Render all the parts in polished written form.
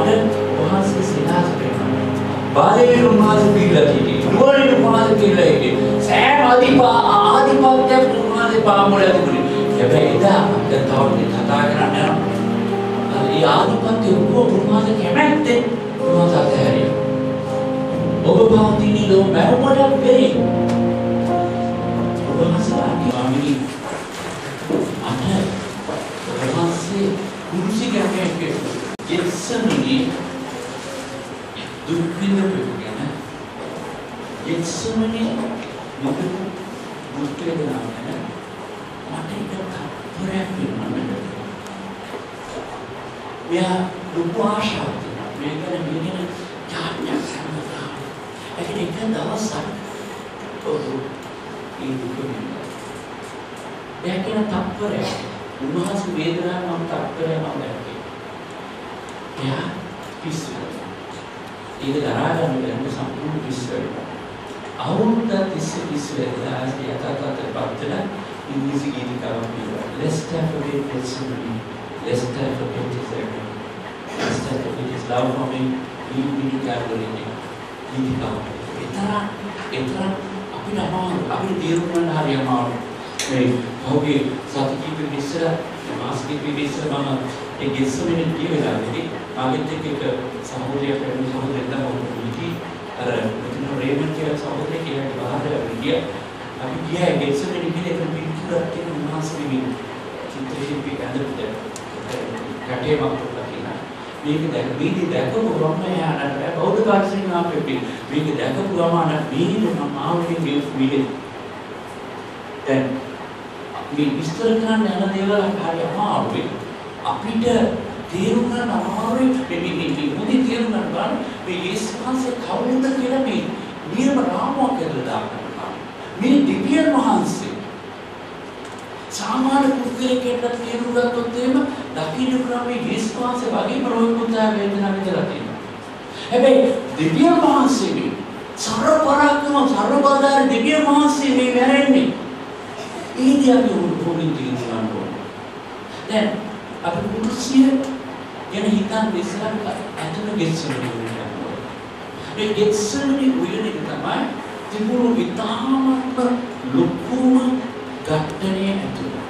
වහන්සේ සිනාස වෙනවා. බාලේ උන්වහන්සේ පිළිලා හිටියේ. නුවණින් උන්වහන්සේ පිළිලා හිටියේ. සෑම ආදිපත්‍යයක් උන්වහන්සේ පාමුල තිබුණේ. හැබැයි එදා අපිට තවන්නේ කතා කරන්න යනවා. ඒ ආදිපත්‍ය උන්වහන්සේ කැමැත්තෙන් උන්වහන්සේ අතහැරියා. ඔබ භාවතිනි ලෝ මරමඩක් වෙයි. උන්වහන්සේ ආගමී අත උන්වහන්සේ කුරුසි ගැටේ ගෙස්සමිනි දුක් විඳපෙගෙන ගෙස්සමිනි දුක් වේදනා ගැන මට එක තත්පරයක් වෙනවා. මෙයා දුක් ආශාවක් මේ ගැන මෙන්න ඥානයක් සම්මතා. ඒක එක දවසක් ඔහු ඒ දුක විඳිනවා. එයා කියන තත්පරයක් උන්වහන්සේ වේදනාව නම් තත්පරයක් නම් දැක්කේ. එයා පිස්සු. ඒක දරා ගන්න බැරි සම්පූර්ණ පිස්සු. අවුරුද්ද 30 පිස්සු වෙලා යථාර්ථයට පත්වන ඉංග්‍රීසි ගීතිකාවක් කියනවා. Let's have a bit of something. Let's have a bit of something. Let's have a bit of love for me. ගීතිකාවලින් ගීතිකාව. ඒතර අපිට අමාරු. අපිට තේරුම් ගන්න හරි අමාරු. මේ ඔහුගේ සතිකීපෙ ඉස්සර මාස් කීපෙ ඉස්සර මම ඒ ගෙස්සමිනේ ගිය වෙලාවේදී ආගෙත් එක්ක සහෝදරයෙක් වෙන සහෝදරයෙක් තමයි අර මෙතන රේමන් කියලා සහෝදරයෙක් කියලා බාහිර ගියා. අපි ගියා ගෙස්සමිනේ ගිහලා ඒක පිටුරක් තියෙන මාස්කෙකින් චිත්‍ර ශිල්පී ඇඳපු කටේ වක්කලා කියලා. මේක දැකපු ගමන් එයාට බෞද්ධ කාර්යසින් ආපෙපි මේක දැකපු ගමන් මේ මම ආවේ මේ දැන් මේ විස්තර කරන්න යන දේවල් හරිය අමාරුයි. අපිට තේරුම් ගන්න අමාරුයි මේ මොදි තේරුම් ගන්න බෑ මේ යේසුස් වහන්සේ කවුරුද කියලා මේ නියම රාමුවක් ඇතුළත දාගන්නවා. මේ දිව්‍යන් වහන්සේ සාමාන්‍ය පුද්ගලයෙක්ට තේරුම් ගත්තොත් එහෙම දකින්න පුළුවන් මේ යේසුස් වහන්සේ වගේම රෝග පුතා වේදනාව විඳලා තියෙනවා. හැබැයි දිව්‍යන් වහන්සේ මේ සර්ව පරාක්‍රම සර්ව බාධා දිව්‍යන් වහන්සේ මේ වැරෙන්නේ ඒ දිහාට උපෝගින් දිනනවා නෝ. දැන් අපි කුරුසිය ගැන හිතන් ඉස්සරහට ඇතුළේ ගෙස්සන්නේ නෝ. මේ ගෙස්සන්නේ උයනේ තමයි තිබුණු විතාමත්ම ලොකුම ඝට්ටනේ ඇතුළේ.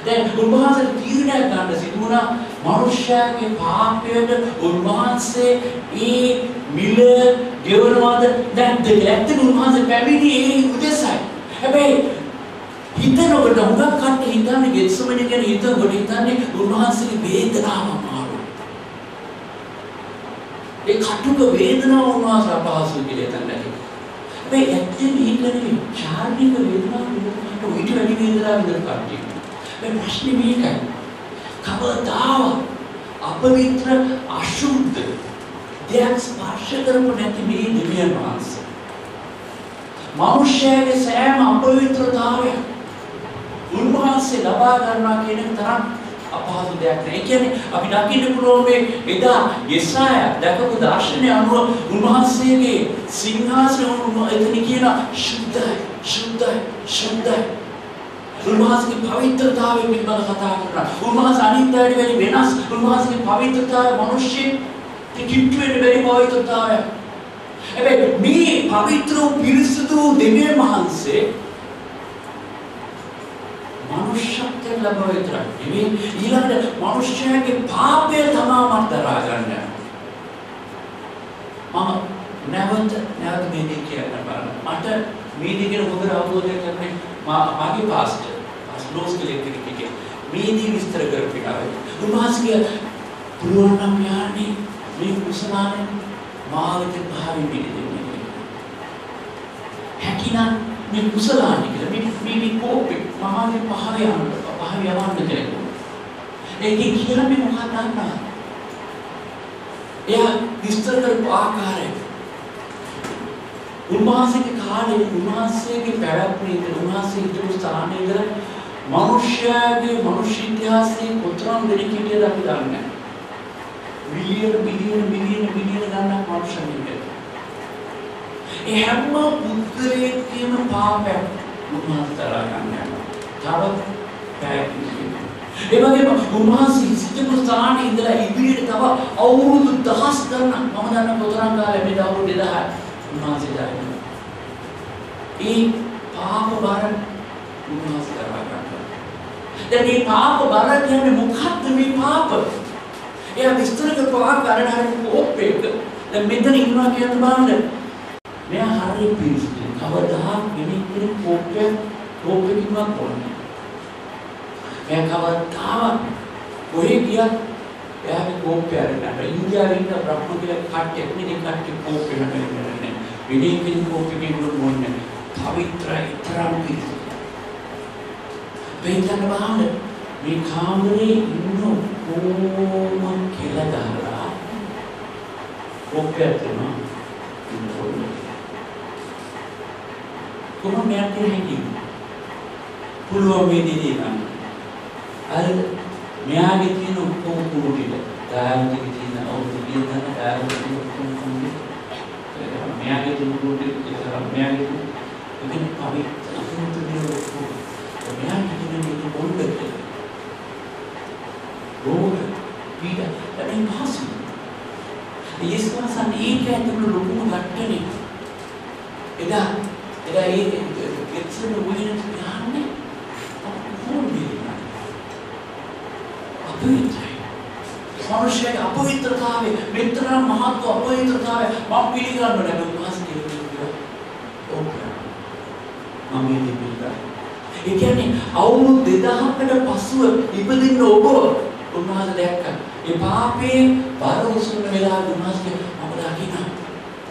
දැන් උන්වහන්සේ තීරණයක් ගන්න සිදුවුණා මනුෂ්‍යයාගේ පාපයට උන්වහන්සේ ඒ මිල ගෙවනවාද නැද්ද කියලා. ඇත්තටම උන්වහන්සේ පැමිණි ඒ උදෙසයි. හැබැයි හිතනකොට හුඟක් කට්ටිය හිතන්නේ ගෙත්සමනේ කියන හිතනකොට හිතන්නේ උන්වහන්සේගේ වේදනාව අමාරු. ඒ කටුක වේදනාව උන්වහන්සේ අපහසු කියලා හිතන්නේ. හැබැයි ඇත්තටම හිතන්නේ ශාරීරික වේදනාව නෙවෙයි ඊට වැඩි වේදනාවක් විඳින කට්ටිය. මේ ප්‍රශ්නේ මේකයි. කවදාවත් අපවිත්‍ර අශුද්ධ දෙයක් ස්පර්ශ කරපො නැති මේ දෙවියන් වහන්සේ. මනුෂ්‍යයාගේ සෑම අපවිත්‍රතාවයක් උන්වහන්සේ ලබා ගන්නවා කියන තරම් අපහසු දෙයක් නෑ. ඒ කියන්නේ අපි දකින්න පුළුවන් මේ එදා යෙසායා දැකපු දර්ශනය අනුව උන්වහන්සේගේ සිංහාසනය එතන කියන ශුද්ධයි ශුද්ධයි ශුද්ධයි. උන්වහන්සේගේ පවිත්‍රතාවය පිළිබඳව කතා කරනවා. උන්වහන්සේ අනිත් අයට වැඩි වෙනස්. උන්වහන්සේගේ පවිත්‍රතාවය මිනිස්සෙක් කිට්ටු වෙන බැරි පවිත්‍රතාවය. හැබැයි මේ පවිත්‍ර පිරිසුදු දෙවියන් වහන්සේ මනුෂ්‍යත්වයෙන් ලැබුව විතරක් නෙවෙයි ඊළඟට මනුෂ්‍යයාගේ පාපය තමයි මට දරා ගන්න. මම නැවත මේ දෙක කියන්න බලන්න. මට මේ දෙකේ හොඳ අවබෝධයක් ලැබුණේ මාගේ පාස්ටර් ලෝස් කෙනෙක්ගේ මේ දී විස්තර කරපිටාවේ. උන්වහන්සේ පුළුවන් නම් යානේ මේ කුසලානේ මාවිත භාවී පිළිදෙන්නේ. හැකිනම් මේ කුසලානේ කියලා මේ කෝපේ මහාවේ පහවේ යවන්න කියලා. ඒකේ කියලා මේ මොකක්ද අන්නා. එයා විස්තර කරපු ආකාරය උන්වහන්සේගේ කාලේ උන්වහන්සේගේ පැවැත්මේ උන්වහන්සේ හිටපු ස්ථානයේ ඉඳලා මනුෂ්‍යයාගේ මනුෂ්‍ය ඉතිහාසයේ කොතරම් දෙනෙක් හිටියද අපි දන්නේ නැහැ. මිලියන ගණනක් මනුෂ්‍යයන් ඉන්නවා. ඒ හැම පුද්ගලයෙක්ගේම පාපයක් උන්වහන්සේ දරා ගන්නවා. තව පැයක් ඒ වගේම උන්වහන්සේ සිටපු ස්ථානයේ ඉඳලා ඉදිරියට තව අවුරුදු 1000 ගණන් මම දන්න කොතරම් කාලෙ මේ අවුරුදු 2000 උන්වහන්සේ දාගෙන. ඒ පාප බර උන්වහන්සේ කරා ගන්නවා. දැන් මේ පාප බර කියන්නේ මොකක්ද මේ පාප? එයා විස්තර කරපු ආකාරයට හරියට කෝප්පයක. දැන් මෙතන ඉන්නවා කියන බලන්න. මෙයා හරිය පිළිසිදු. කවදා කෙනෙක් කෝප්පයකින්වත් ඕනේ. මෙයා කවදාවත් කොහේ ගියත් එයාගේ කෝප්පය අරගෙන ඉන්දියාවේ ඉන්න බ්‍රහ්ම කියලා කට්ටියක් නෙමෙයි කට්ටිය කෝප්පය නටන්නේ. විනය කියන කෝප්පෙකින් මොන්නේ. පවිත්‍රයි තරම් පිළිසිදු. බෙන්ජන් බහන්න මේ කාමරේ ඉන්න ඕම කියලා දාලා කෝප්පය තුන කොහොම මෙයා කියන්නේ පුළුවන් මේ දෙන්නේ නම් අර මෙයාගේ තියෙන ඔක්කොම කුරු ටික දායකගේ තියෙන අවුරුදු කියන දායකගේ ඔක්කොම කුරු මෙයාගේ තියෙන කුරු ටික මෙයාගේ ඉතින් අපි අසුතුනේ ඔක්කොම මෙයාගේ තියෙන මේ පොඩ්ඩක් රෝග පීඩ දැන් පහසු ඒස්වාසන් ඒකේ තුල ලොකුම ගැටනේ එදා ඒක එච්චර වෙන්නේ නැහැ මනුෂ්‍යයේ අපවිත්‍රතාවය මෙතර මහත් අපවිත්‍රතාවය මම පිළිගන්න බෑ උන්වහන්සේ කියනවා මම මේ පිළිගන්නවා ඒ කියන්නේ අවුරුදු 2000කට පසුව ඉපදින්න ඔබ උන්වහන්සේ දැක්කා ඒ පාපේ බර උසුන වෙලා උන්වහන්සේ මම දකිනවා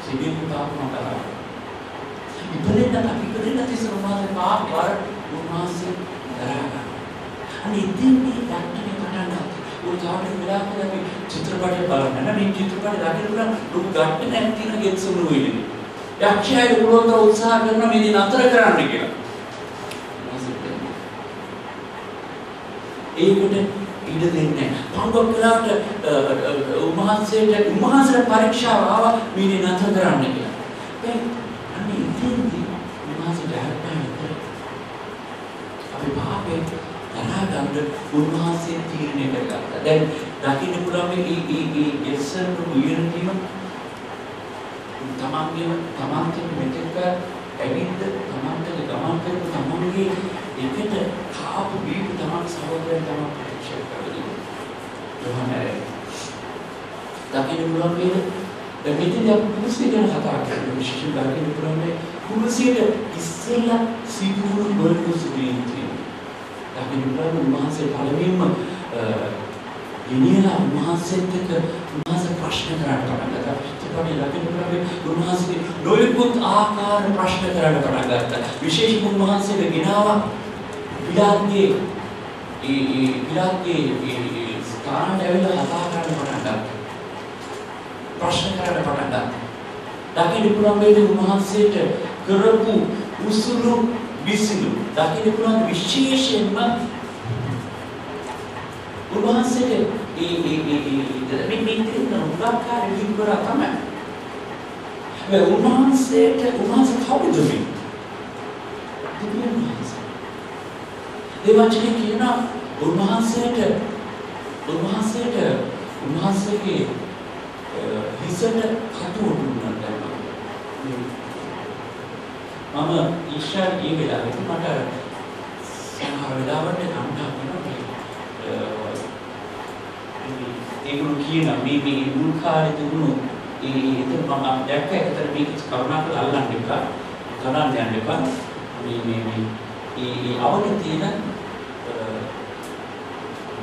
සිවිල් පාප මකලා ඉපදෙන්න තිස්සන උන්වහන්සේ පාප බර උන්වහන්සේ දරාගන්නවා අනේ ඉතින් මේ දැක්කේ පටන් वो जाने मिला के अभी चित्रपट බලන්න නෑ මේ චිත්‍රපට දකින්න ලොකු ගැටයක් නැතින ගෙත්සුණු වෙන්නේ. යක්ෂයයි උගලොන්ට උත්සාහ කරන මේ දින අතර කරන්න කියලා. ඒකට ඉඩ දෙන්නේ නෑ. පංගොක් කලාට උන්වහන්සේට පරීක්ෂාව ආවා මේ දින අතර කරන්න කියලා. දැන් අනේ ඉතින්දී උන්වහන්සේ දැක්කා අපි පාපේ අනාගත උන්වහන්සේ තීරණය කරගත්තා. දැන් දකින්න පුළුවන් මේ එස්සන් උයන කියන තමන්ගේ මෙතෙක් ඇවිත් තමන්ට ගමන් කරපු තමන්ගේ එකට කාපු බීපු තමන් සහෝදරයන් තමන් ප්‍රතික්ෂේප කරගන්නවා. යෝහනේ දකින්න පුළුවන් මේ දැන් මෙතන අපි කුරුසිය ගැන කතා කරනවා. විශේෂයෙන් දකින්න පුළුවන් මේ කුරුසියට ඉස්සෙල්ලා සිදුවුණු ගොල්කුසුදී දකින්න පුළුවන් උන්වහන්සේ පළවෙනිම ගෙනියලා උන්වහන්සේත් එක්ක උන්වහන්සේ ප්‍රශ්න කරන්න පටන් ගත්තා. ඊපස්සේ දකින්න පුළුවන් උන්වහන්සේ නොයෙකුත් ආකාර ප්‍රශ්න කරන්න පටන් ගත්තා. විශේෂයෙන් උන්වහන්සේට ගෙනාවා විලාත්ගේ ස්ථානට ඇවිල්ලා කතා කරන්න පටන් ගත්තා. ප්‍රශ්න කරන්න පටන් ගත්තා. දකින්න පුළුවන් මේ උන්වහන්සේට කරපු උසුළු විසිලු දකින්න පුළුවන් විශේෂයෙන්ම උන්වහන්සේට මේ උගක්කාර විවර තමයි. මේ උන්වහන්සේ කවුද මේ? දෙවචනේ කියන උන්වහන්සේගේ හිසට කටු උඩුන්නා මම ඊශ්වර ඒ වෙලාවට මට සමහර වෙලාවට නම් ඒගොල්ලෝ කියන මේ මුල් කාලේ තිබුණු ඒතර මම දැක්ක ඒතර මේක කරුණාකර අල්ලන්න එපා ගණන් යන්න එපා මේ අවුල තියෙන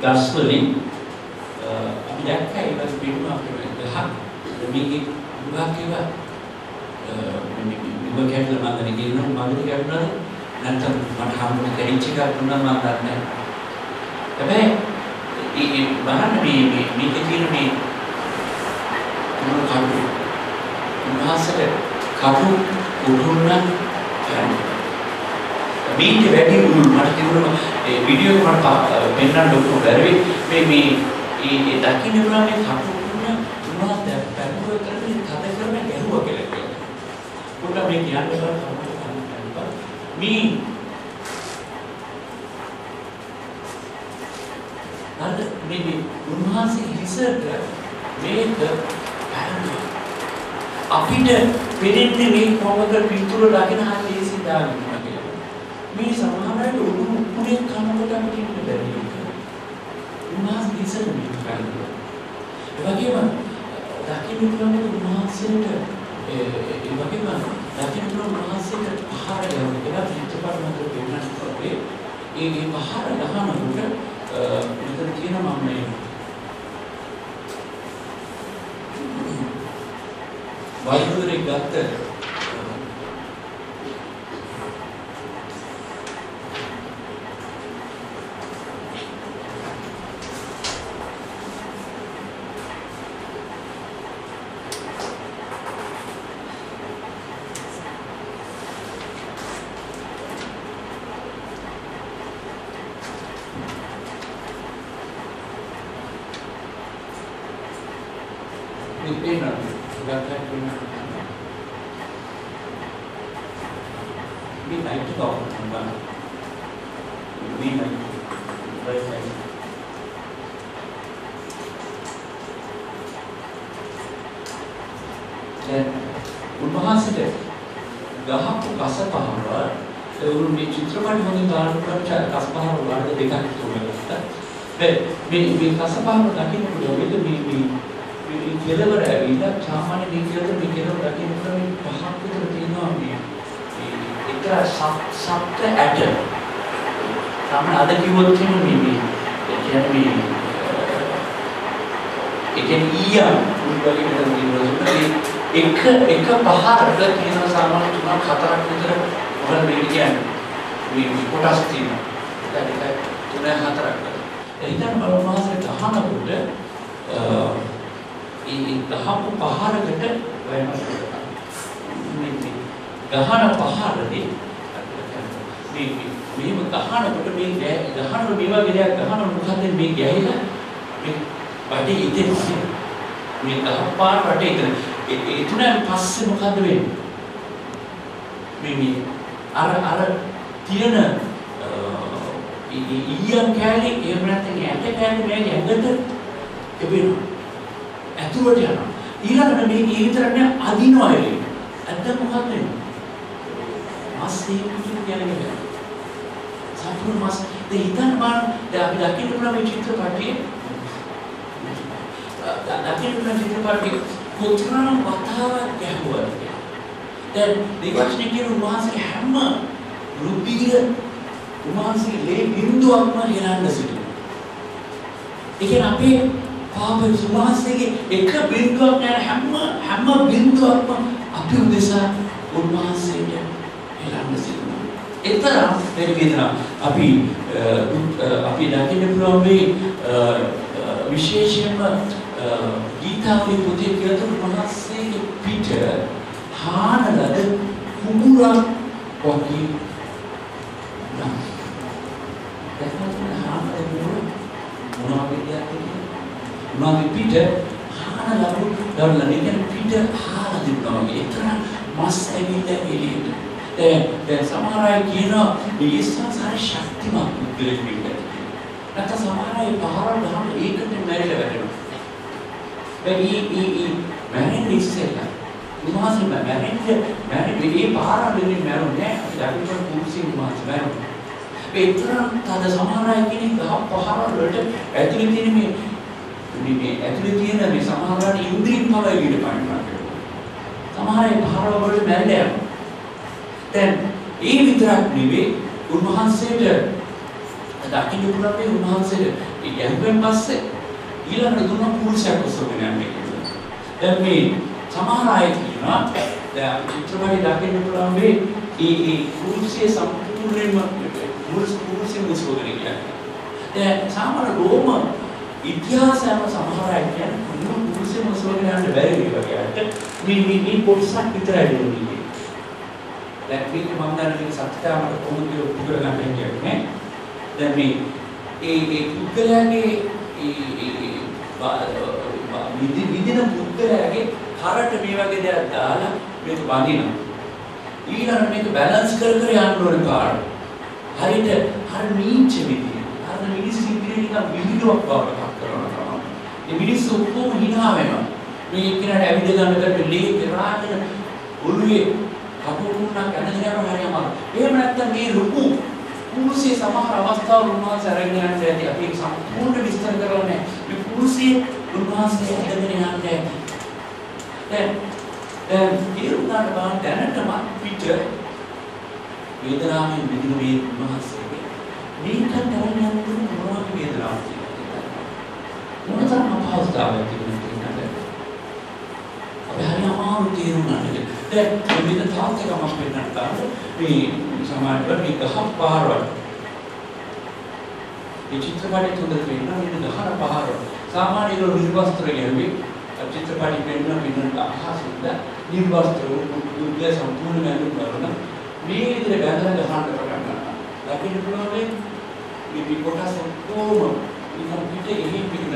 ගස් වලින් අපි දැක්ක ඒක පිටුම අපිට ගහක් මේකේ උගක් ඒවා ඔබ කැටල මම කියනවා මම කියනවා නැත්නම් මට හම්බුන දෙරිච් එකක් දුන්නා මම දන්නේ නැහැ. හැබැයි බලන්න මේකේ තියෙන මේ කඩු උන්වහන්සේට කඩු උඩුන්න මේක වැඩි උඩු මට තිබුණා ඒ වීඩියෝ එක මට පෙන්වන්න ලොකු බැරි මේ දකින්න පුළුවන් මේ කඩු උඩුන්න උන්වහන්සේ පැනුව කරගෙන කඩ කරගෙන ගැහුවා කියලා. පොඩ්ඩක් මේ කියන්න බලන්න මේ මේ උන්වහන්සේ හිසට මේක පැරණි අපිට පෙනෙන්නේ මේ කොමක පිටුර ළගෙන හරියසි දානවා කියලා. මේ සමහරවිට උඩුකුලේ කනකොට අපිට ඉන්න බැරි එක. උන්වහන්සේ හිසට මේක පැරණි. ඒ වගේම දකින්න පුළුවන් උන්වහන්සේට ඒ වගේම දකින්න පුළුවන් උන්වහන්සේට පහර යන එක චිත්තපට මත වෙනස් කරේ. ඒ පහර ගහනකොට මෙතන කියනවා මම මේ වෛද්‍යවරයෙක් ගත්ත උන්වහන්සේට ගහපු කසපහව මේ චිත්‍රපට හොඳින් දානකොට කසපහව වර්ග දෙකක් තුනකට මේ කසපහව දකින්න පුළුවන් මේ කෙලවර ඇවිල්ලා සාමාන්‍ය මේ කෙලවර දකින්න පුළුවන් පහක් විතර තියෙනවා මේ එක සප්ත ඇට සාමාන්‍ය අද කිව්වොත් කියන්නේ මේ ඊයම් එක පහකට කියන සාමාන්‍ය තුනක් හතරක් විතර වල මේ කියන්නේ මේ කොටස් තියෙනවා. ඒක තුන හතරක්. එතන බලමාසෙට අහනකොට ඒ දහපු පහරකට වෙනස් කරනවා. මේ ගහන පහරදී මේ මෙහෙම ගහනකොට මේ ගහන මේ වගේ දෙයක් ගහන මොකද මේ ගැහිලා මේ බඩේ ඉතින් මේ දහපාර රටේ ඉතින් ඒ තුනෙන් පස්සේ මොකද වෙන්නේ මේ අර තියෙන ඊයම් කැලේ එහෙම නැත්නම් ඇට කැලේ මේ ඇඟට එබිනවා ඇතුළට යනවා ඊළඟට මේ විතරක් නෑ අදිනවා එළිය ඇත්ත මොකද වෙන්නේ මස් හේතු කියන්නේ සතුන් මස් දෙහිතන් බාන දැන් අපි දකින්න පුළුවන් මේ චිත්‍රපටයේ දකින්න පුළුවන් චිත්‍රපටයේ කොතරම් වතාවක් ගැහුවද දැන් දෙවස්නේ කියන උන්වහන්සේ හැම රුධිර උන්වහන්සේ ලේ බිඳුවක්ම හෙලන්න සිටිනවා ඒ කියන්නේ අපේ පාප උන්වහන්සේගේ එක බිඳුවක් නෑ හැම බිඳුවක්ම අපි උදෙසා උන්වහන්සේට හෙලන්න සිටිනවා එතරම් වේදනා අපි දකින්න පුළුවන් මේ විශේෂයෙන්ම ගීතාවලි පොතේ කියතර මහත්සේගේ පිට හානලද කුඹුරක් වගේ නම් දැන් හානලද මොනවද පිට හානලද දවල්ලා පිට හානලද වගේ එතරම් මස් ඇවිල්ලා එළියට දැන් සමහර අය කියනවා මේ සංසාර ශක්තිමත් පුද්ගලෙක් වෙන්න. නැත්නම් සමහර අය පහර ගහන ඒකට මැරිලා වැටෙනවා. දැන් මැරෙන්නේ ඉස්සෙල්ලා. උන්වහන්සේ මැරෙන්නේ මේ පහර දෙන්නේ මැරුන්නේ නැහැ. අපි දකින්න පුරුෂින් උන්වහන්සේ මැරුණා. ඒ තරම් තද සමහර අය කියන්නේ ගහ පහර වලට ඇතුලේ තියෙන මේ ඇතුලේ තියෙන මේ සමහර අය ඉන්ද්‍රිය පව එළියට පානවා. සමහර අය පහර වලට මැරෙලා යනවා. දැන් ඒ විතරක් නෙවෙයි උන්වහන්සේට දකින්න පුළුවන් මේ උන්වහන්සේට යහුවෙන් පස්සේ ඊළඟට දුන්න පුරුෂයෙක් ඔසවගෙන යන්නේ කියලා. දැන් මේ සමහර අය කියනවා දැන් චිත්‍රපටි දකින්න පුළුවන් මේ පුරුෂය සම්පූර්ණයෙන්ම පුරුෂයෙක් ඔසවගෙන යන්නේ. දැන් සාමාන්‍ය රෝම ඉතිහාසයම සමහර අය කියන්නේ පුරුෂයෙක් ඔසවගෙන යන්න බැරි වගේ. මේ කොටසක් විතරයි දෙන්නේ. දැන් මේක මම දන්නේ සත්‍යතාවට කොහොමද උත්තර ගන්න කියන්නේ දැන් මේ පුද්ගලයාගේ විදින පුද්ගලයාගේ හරට මේ වගේ දෙයක් දාලා මේක බඳිනවා ඊළඟට මේක බැලන්ස් කර යන්න ඕනේ කාර්ය හරියට හර නීච විදිය අර මිනිස් ඉදිරියේ නිකන් විහිළුවක් බවට පත් ඒ මිනිස්සු ඔක්කොම hina වෙනවා. මේ එක්කෙනාට ඇවිද ගන්නකට ලී කරාගෙන ඔළුවේ කපුරුණක් ඇදගෙන යනවා හරිය අමාරුයි. එහෙම නැත්නම් මේ ලොකු කුරුසියේ සමහර අවස්ථාවල උන්වහන්සේ අරගෙන යන්න ඇති. අපි ඒක සම්පූර්ණ විස්තර කරලා නැහැ. මේ කුරුසියේ උන්වහන්සේ ඇදගෙන යන්න ඇති. දැන් ඊරුණාට බාන දැනටම පිට වේදනාවෙන් විඳින මේ උන්වහන්සේගේ මේක දැනගෙන යන මොනවද වේදනාවක් කියලා. මොනතරම් අපහසුතාවයක් තිබුණාද? අපි හරිය අමාරු තේරුණාද? දැන් මේ තාත්තකමක් වෙන්නට මේ සමාජවල මේ ගහ පාරවල් මේ චිත්‍රපටයේ තුනද වෙන්න මේ ගහ පාරවල් සාමාන්‍ය නිර්වස්ත්‍ර ගැවි චිත්‍රපටි වෙන්න වෙනට අහසින්ද නිර්වස්ත්‍ර උද්දේ සම්පූර්ණ මැලු කරන මේ විදිහට බඳලා ගහන්න පටන් ගන්නවා. ලකින් පුළුවන් මේ කොටස් කොහොම ඉතින් පිටේ එහෙම පිටින්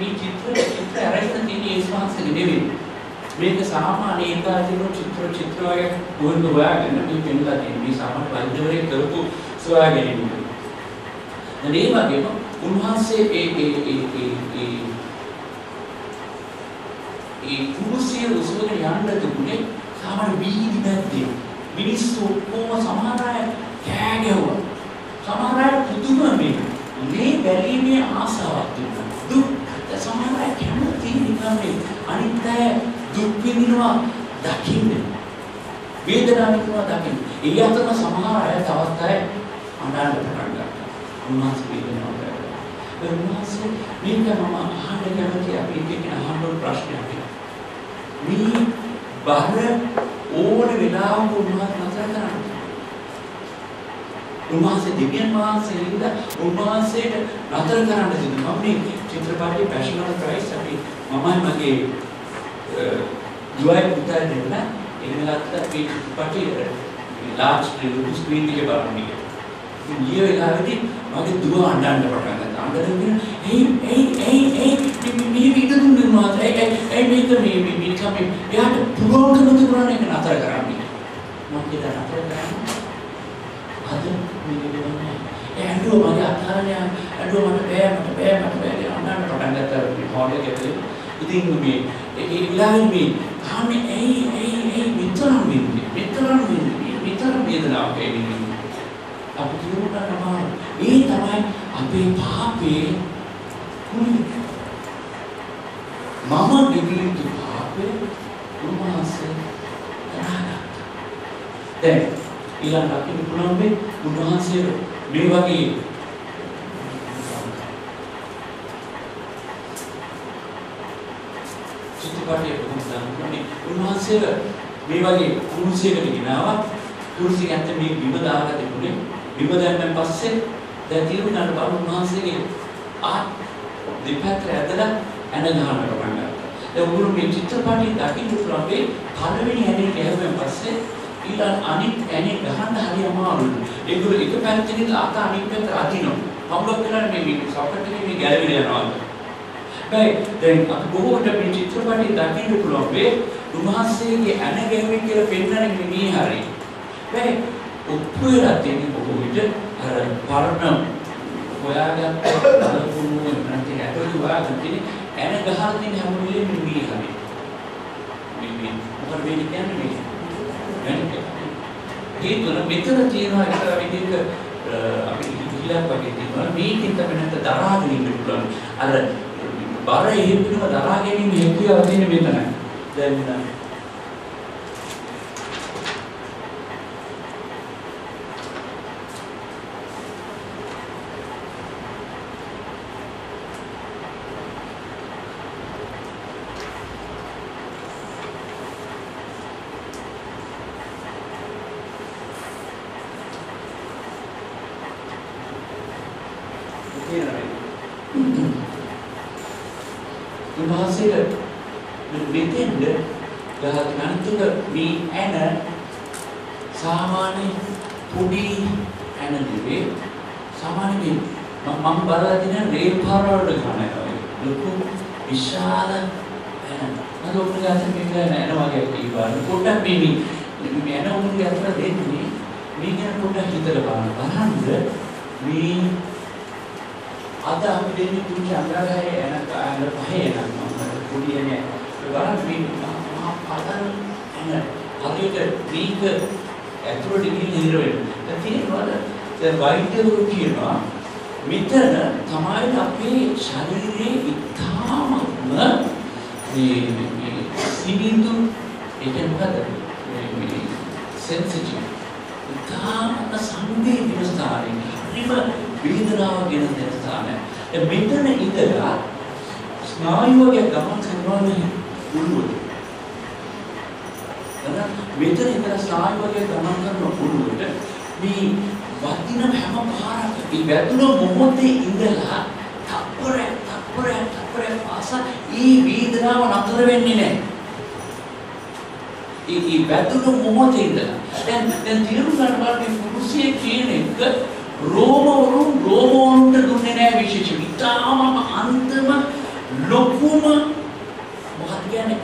මේ චිත්‍ර අරගෙන තියෙන ඒ ස්වාංශෙ නෙවෙයි. මේක සාමාන්‍ය ඒකාතින චිත්‍ර වගේ වුණ හොයාගෙන මේ පෙන්නලා තියෙන මේ සාමාන්‍ය වෛද්‍යවරයෙක් කරපු සොයාගැනීම. දැන් ඒ වගේම උන්වහන්සේ ඒ කුරුසිය උසවගෙන යන්න දුන්නේ සාමාන්‍ය වීදි මැද්දේ. මිනිස්සු කොහොම සමහර අය කෑ ගැහුවා. සමහර අය පුදුම මේ බැලීමේ ආසාවක් තිබුණා. දුක් සමහර අය කැමති නිකන් අනිත් අය දුක් විඳිනවා දකින්න. වේදනාව විඳිනවා දකින්න. ඒ අතර සමහර අය තවත් අය අඬන්න පටන් ගත්තා. උන්වහන්සේ වේදනාව දැක්කා. ඒ උන්වහන්සේ මේක මම අහන්න කැමති අපි එක්කෙනා අහන්න ඕන ප්‍රශ්නයක් තියෙනවා. මේ බාහිර ඕන වෙලාවක උන්වහන්සේ නතර කරන්නේ. උන්වහන්සේ දෙවියන් වහන්සේලින්ද උන්වහන්සේට නතර කරන්න දෙනවා. මම මේ චිත්‍රපටයේ පැෂන් ඔෆ් ක්‍රයිස්ට් අපි මමයි මගේ දුවයි පුතා දෙන්න එන්නලත් මේ චිත්‍රපටයේ ලාර්ජ් ස්ක්‍රීන් එකේ බලන්න ගියා. ඉතින් ඊයේ වෙලාවේදී මගේ දුව අඬන්න පටන් ගත්තා. අඬගෙන ඒ මේ වීඩියෝ දුන්නා මේක මේ එයාට පුළුවන්කම තිබුණා නේ නතර කරන්නේ. මම කියලා නතර කරන්නේ. අද මේ දෙන්නේ ඇඬුව මගේ අතාරණය ඇඬුව මට බෑ අඬන්න පටන් ගත්තා හොල් එකේ. ඉතින් මේ ඒ විලාසෙ මේ තාමේ ඒ විතරම් වේදනාවක් එන්නේ. අපි කියනවා නම ඒ තමයි අපේ පාපේ කුණි. මම ගෙවිලි පාපේ උන්වහන්සේ කරා. දැන් ඊළඟ අපි පුළුවන් මේ උන්වහන්සේ මේ වගේ චිත්තපටයේ පුදුමයි. උන්වහන්සේ මේ වගේ කුරුසියකට ගෙනාවා. කුරුසිය ඇත්ත මේ බිම දාලා තිබුණේ. බිම දැම්මන් පස්සේ දැන් තිරුණාට බලමු උන්වහන්සේගේ දෙපැත්ත ඇදලා ඇන ගහන්න පටන් ගත්තා. දැන් උගුරු මේ චිත්තපටයේ දකින්න පුළුවන් මේ පළවෙනි ඇනේ ගැහුවෙන් පස්සේ ඊළඟ අනිත් ඇනේ ගහන්න හරි අමාරුයි. ඒගොල්ලෝ එක පැත්තකින් අත අනිත් පැත්තට අදිනවා. හම්බක් කරලා මේ සොකට් එකේ මේ ගැලවිලා යනවා. දැන් අපි බොහෝට මේ චිත්‍රපටයේ දකින්න පුළුවන් මේ උන්වහන්සේගේ ඇන ගැහුවේ කියලා පෙන්වන්නේ මේ හරියි. දැන් උපුරලා තියෙන බොහෝ විට අර පරණ හොයාගත්ත බලපුණු නැති ඇටලු වාගෙන තියෙන ඇන ගහලා තියෙන හැම වෙලේම මේ හරියි. මේ මොකද මේ කියන්නේ මේ ඒක මෙතන තියෙනවා එක විදිහට අපි ඉහිලක් වගේ තියෙනවා මේකෙන් තමයි නැත්නම් දරාගෙන ඉන්න පුළුවන් අර බර හේතුව දරා ගැනීම හේතුව තියෙන මෙතන දැන් උන්වහන්සේට මෙතෙන්ද ගහනතුක මේ ඇන සාමාන්‍ය පොඩි ඇන නෙවෙයි සාමාන්‍ය මම බලලා තියෙන රේල් පාරවල ගහනවා ලොකු විශාල ඇන අද ඔක්කොම මේක ඇන වගේ ඉවන පොඩ්ඩක් මේ ඇන උන්ගේ අතර දෙන්නේ මේක පොඩ්ඩක් හිතලා බලන්න මේ අද අපි දෙන්නේ පුංචි අඟහරේ එන පහේ එන පොඩි එනේ බලන්න මේ මහා පදල් එන හරියට මේක ඇතුළට ගිහින් ඉර වෙනවා. දැන් තියෙනවද? දැන් වෛද්‍යවරු කියනවා මෙතන තමයි අපේ ශරීරයේ ඉතාමත්ම මේ සිනිඳු ඒක මොකද? මේ සෙන්සිටිව් ඉතාමත් සංවේදීන ස්ථානයක්. හරිම වේදනාව ගෙන දෙන ස්ථානයක්. දැන් මෙතන ඉඳලා ස්නායුවගේ ගමන් කරනවානේ උළුවට. මෙතන ඉඳලා ස්නායුවගේ ගමන් කරන උළුවට මේ වදින හැම පාරක් මේ වැදුන මොහොතේ ඉඳලා තප්පරයක් පාසා ඒ වේදනාව නතර වෙන්නේ නැහැ. ඒ වැදුන මොහොතේ ඉඳලා දැන් තීරු ගන්න බලන්න කුරුසියේ කියන එක රෝමවරුන්ට දුන්නේ නැහැ විශේෂ ඉතාම අන්තිම ලොකුම මොකක්ද කියන්නේ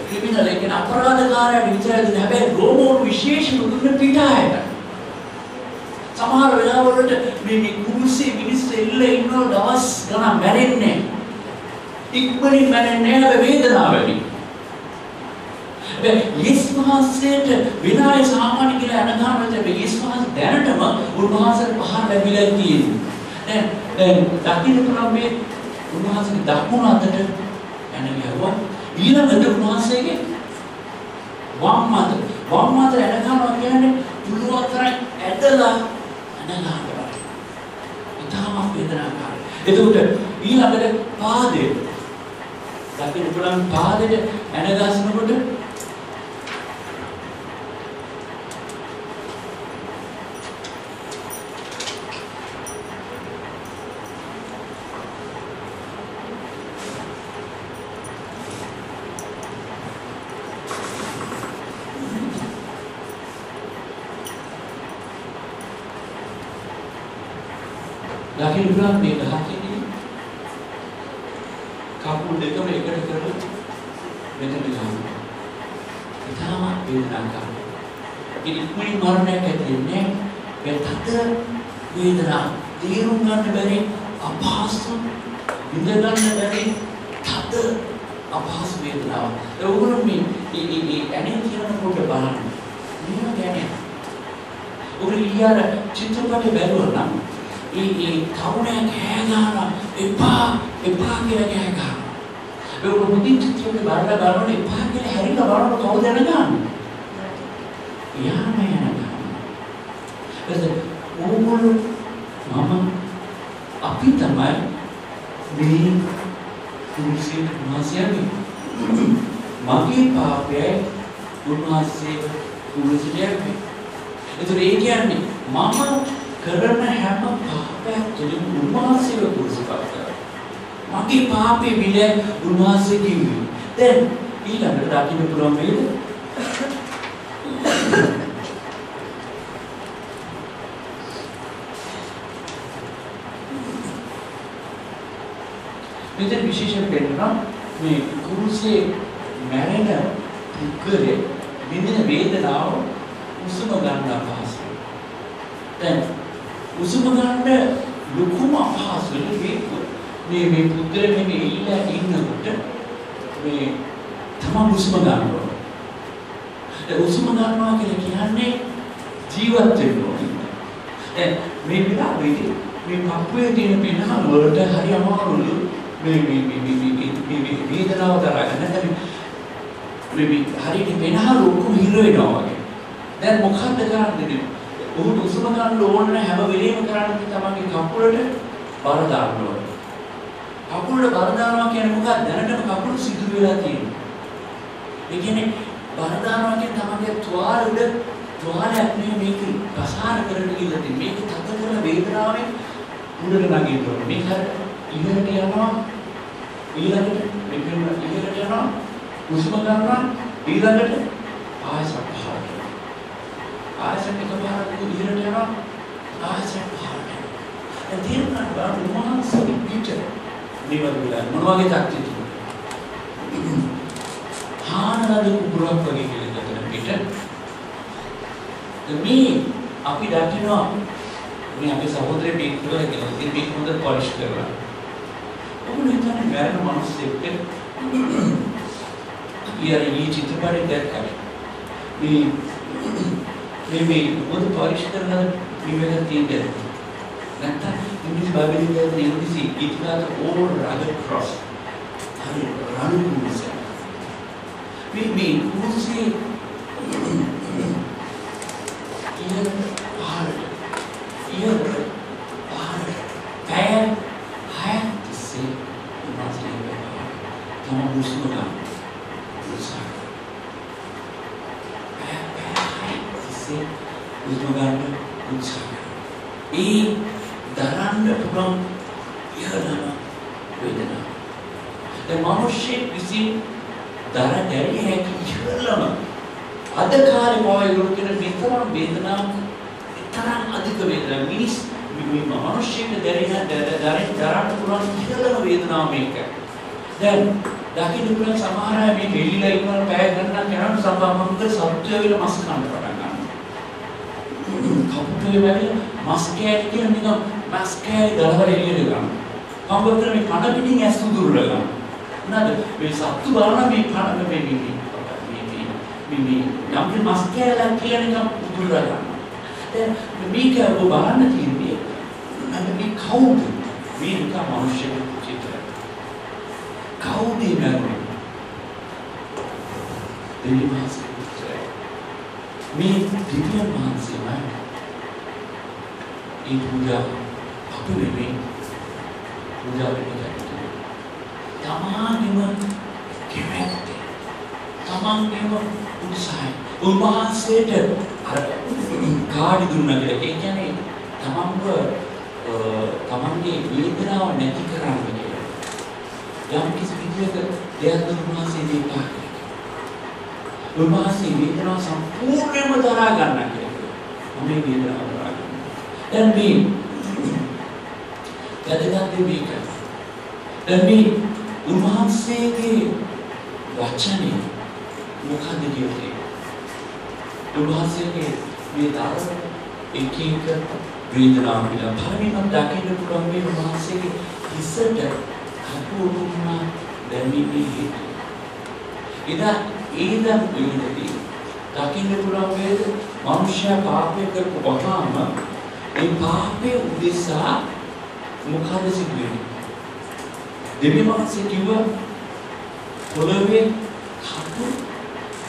ක්‍රිමිනල් එක අපරාධකාරයන් විතරයි දුන්නේ. හැබැයි රෝමවරු විශේෂම දුන්නේ පිටායට. සමහර වෙලාවලට මේ කුරුසියේ මිනිස්සු එල්ල ඉන්නව දවස් ගණන් මැරෙන්නේ. ඉක්මනින් මැරෙන්නේ නැහැ වේදනාව වැඩි. යේස්මහසේට විනාය සාමාන්‍ය කියලා අනගාමයට යේස්මහස දැනටම උන්වහන්සේට පහර ලැබිලා තියෙනවා. දැන් දකින්න පුළුවන් මේ උන්වහන්සේගේ දකුණු අතට යන ගියවා ඊළඟට උන්වහන්සේගේ වම් අත අනගාමවා කියන්නේ පුළුවන් තරම් ඇදලා අනගාමවා. ඊටම වේදනාකාරයි. එතකොට ඊළඟට පාදේ දකින්න පුළුවන් පාදෙට අනගාසනකොට ලකින් පුරා මේ ගහකදී කකුල් දෙකම එකට කරලා මෙතන ගන්නවා. ඊටම වේදනාවක්. ඉක්මනින් මරණයක් ඇති වෙන්නේ මේ තත් වේදනාව. තීරුම් ගන්න බැරි අපහසු ඉඳ ගන්න බැරි තත් අපහසු වේදනාව. ඒ වගේම මේ ඇනේ කියන කොට බලන්න. මේවා කියන්නේ ඔබ ඊයර චිත්‍රපටය බැලුවා නම් ඒ තරුණයා කෑ ගන්නවා එපා කියලා කෑ ගන්නවා. ඒක මුදින් චිත්‍රපටය බලලා බලනකොට එපා කියලා හැරිලා බලනකොට කවුද දැනගන්නේ? යාම යනවා. ඒක ඕගොල්ලෝ මම අපි තමයි මේ කුරුසියට මාසියන්නේ. මගේ පාපයයි උන්වහන්සේ කුරුසියට යන්නේ. ඒ කියන්නේ මම කරන හැම පාපයක් තුළින් උන්වහන්සේව කුරුසිපත් කරනවා. මගේ පාපේ විල උන්වහන්සේ කිව්වේ. දැන් ඊළඟට දකින්න පුළුවන් වේද? මෙතන විශේෂයෙන් පෙන්නනවා මේ කුරුසියේ මැරෙන පුද්ගලයේ විඳින වේදනාව උසුම ගන්න අපහසුයි. දැන් උසුම ගන්න ලොකුම අපහසුයි මේ පුද්ගලයා මේ ඉල්ලා ඉන්නකොට මේ තමන් උසුම ගන්නවා. ඒ උසුම ගන්නවා කියලා කියන්නේ ජීවත් වෙන්න ඕනේ. දැන් මේ විලාපෙදී මේ පපුවේ තියෙන පිනහල වලට හරි අමාරුලු මේ වේදනාව දරගන්න නැත්නම් මේ හරියට වෙනහල ඔක්කොම හිර වෙනවා වගේ. දැන් මොකක්ද කරන්නේ? උහුට උසුම ගන්න ඕන හැම වෙලේම කරන්නේ තමන්ගේ කකුලට බර දාන්න ඕනේ. කකුලට බර දානවා කියන්නේ මොකක්ද? දැනටම කකුල සිදුරු වෙලා තියෙනවා. ඒ කියන්නේ බර දානවා කියන්නේ තමන්ගේ තුවාලයක් මේක ප්‍රසාර කරන්න කියලා තියෙන්නේ. මේක තද කරන වේදනාවෙන් උඩට නැගින්න ඕනේ. මේක ඉහළට යනවා ඊළඟට ඉහළට යනවා උස්ම ගන්නවා ඊළඟට ආයසත් පහළට ආයසත් එකපාරට ඉහළට යනවා ආයසත් පහළට එතන බලන්න උන්වහන්සේ පිට නිවන විලා මොන වගේ තාක්ෂිත හානරද කුබුරක් වගේ කියලා දෙතන පිට මේ අපි දකිනවා මේ අපේ සහෝදරයෙක් මේක කරලා කියලා ඉතින් මේක හොඳට පොලිෂ් කරලා මරණ මිනිස්සෙක් ඊයේ චිත්‍රපටයක් දැක්කා. මේ මොකද පරිශීලන විවේක තියෙන්නේ. නැත්නම් ඉංග්‍රීසි බයිබලයේ ඉංග්‍රීසි ඉතිහාස all rugged cross. හරි රණු කුරුස. මේ කුරුසේ දකින්න පුළුවන් සමහර අය මේ හෙල්ලිලා ඉන්නවල පැය ගණනක් යනකොට සම්බන්ධ සත්‍ය වෙල මස් කන්න පටන් ගන්නවා. කපුටේ වැඩි මස් කෑලි කියන නිකන් මස් කෑලි ගලවලා එළියට ගන්නවා. කම්බතර මේ කන පිටින් ඇස් උදුරලා ගන්නවා. නේද? මේ සත්තු බලන මේ කන මේ යම් මස් කෑල්ලක් කියන එක උදුරලා ගන්නවා. දැන් මේක ඔබ බලන්න තියෙන්නේ අන්න මේ කවුද? මේ නිකන් මිනිස්සු කවුද මේ දෙවි මහසෙයි මේ දිව්‍ය මහසෙයි ඒ පූජා අපේ මේ පූජා වෙන්නේ තමාගේම කැමැත්ත තමාගේම උත්සාහය උන්වහන්සේට අර කාඩි දුන්නා කියලා ඒ කියන්නේ තමන්ගේ වේදනාව නැති කරන්නේ යම් කිසි විදියක දෙයක් උන්වහන්සේ දීපා. උන්වහන්සේ වේදනාව සම්පූර්ණයෙන්ම දරා ගන්න කියලා. මම මේ වේදනාව දරා ගන්නවා. දැන් මේ මේක. දැන් මේ උන්වහන්සේගේ වචනේ මොකද කියන්නේ? උන්වහන්සේගේ මේ දාන එක වේදනාව පිළිබඳව පරිණාම දකින්න පුළුවන් මේ උන්වහන්සේගේ හිසට අපූර්ණ දැනීමේ ඉතින් ඒදම් වෙන්නේ දකින්න පුළුවන් වේද මනුෂ්‍ය පාපය කරපු වහාම ඒ පාපේ උදෙසා මොකද සිදුවෙන්නේ දෙවි මහසෙ කිව්ව පොළවේ කපු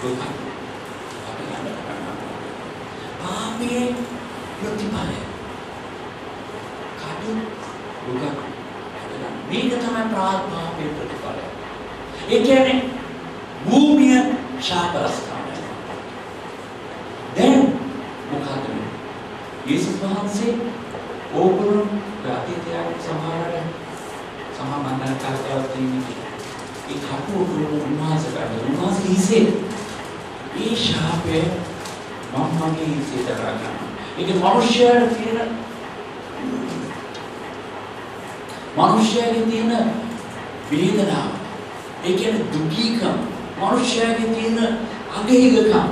දුක පාපේ ප්‍රතිඵලය කපු දුක මේක තමයි ප්‍රාර්ථනාවේ ප්‍රතිඵලය. ඒ කියන්නේ භූමිය ශාපරස්ථානය. දැන් මොකද වෙන්නේ? යේසුස් වහන්සේ ඕගොල්ලෝ ප්‍රතිත්‍යාග සමාන කාර්යයක් තියෙනවා. ඒ කපුරු උන්වහන්සේ හිසේ ඒ ශාපය මම්මගේ හිසේ දරා ගන්නවා. ඒක මිනිස්යාට තියෙන මිනිස්යාගේ තියෙන වේදනාව ඒ කියන්නේ දුකීකම මිනිස්යාගේ තියෙන අගහිගකම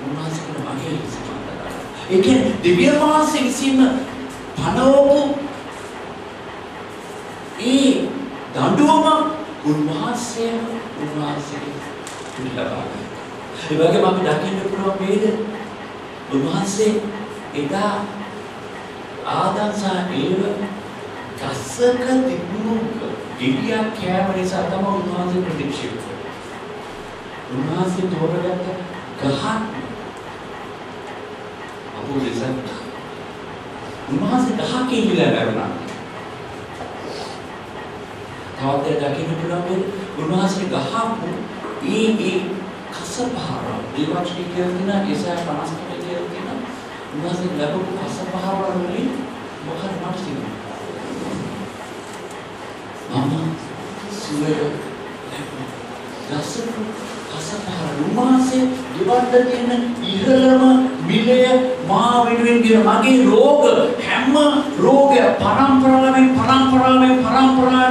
උන්වහන්සේ කියන අගහිග සමානයි. ඒ කියන්නේ දිව්‍ය මාසෙ විසින් පනවපු ඒ දඬුවම උන්වහන්සේ පිළිලබා ගන්න. ඒ වගේම අපි දකින්න පුළුවන් වේද උන්වහන්සේ එදා ආදම් සහ ඒව ගස්සක තිබුණු ගෙඩියක් කෑම නිසා තමයි උන්වහන්සේ ප්‍රතික්ෂේප කළේ. උන්වහන්සේ තෝරගත්ත ගහක් අපෝසෙන් උන්වහන්සේ ගහක ඉඳලා ලැබුණා. තවත් දකින්න පුළුවන් උන්වහන්සේ ගහපු ඒ කසපහර දේවාචික කියන ඒසය 50 කියලා කියන උන්වහන්සේ ලැබපු කසපහර වලින් මොකක්ද මට තියෙන්නේ? මම සුවය දසක කසපහර උන්වහන්සේ දෙවන්න තියෙන ඉහළම මිලය මා වෙනුවෙන් කියන මගේ රෝග හැම රෝගය පරම්පරාවෙන්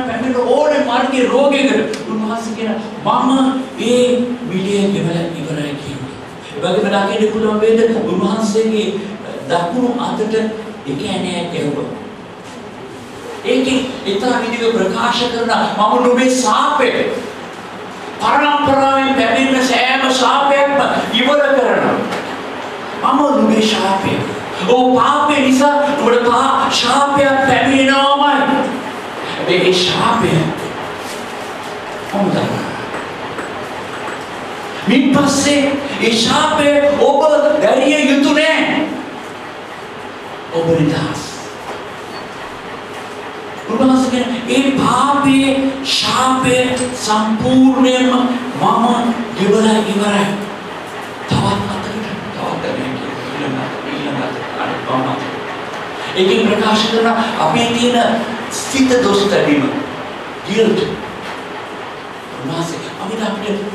පැමිණ ඕනේ මාර්ගයේ රෝගයකට උන්වහන්සේ කියන මම ඒ මිලය ගෙවලා ඉවරයි කියන්නේ. ඒ වගේම ඩාකේ පුළුවන් වේද උන්වහන්සේගේ දකුණු අතට එක ඇණයක් ගැහුවා. ඒකේ ඊතර විදිහට ප්‍රකාශ කරන මම නුඹේ ශාපය පරම්පරාවෙන් පැමිණෙන සෑම ශාපයක්ම ඉවර කරනවා. මම නුඹේ ශාපය. ඔව් පාපේ නිසා නුඹට ශාපයක් පැමිණෙනවමයි. ඒ ශාපය මොකද? මින් පස්සේ ඒ ශාපය ඔබ දැරිය යුතු නෑ. ඔබ නිදහස්. උන්වහන්සේ ඒ පාපයේ ශාපය සම්පූර්ණයෙන්ම මම ගෙවලා ඉවරයි. තවත් ඒකෙන් ප්‍රකාශ කරන අපේ තියෙන සිත දොස් තැබීම guilt. උන්වහන්සේ අපිට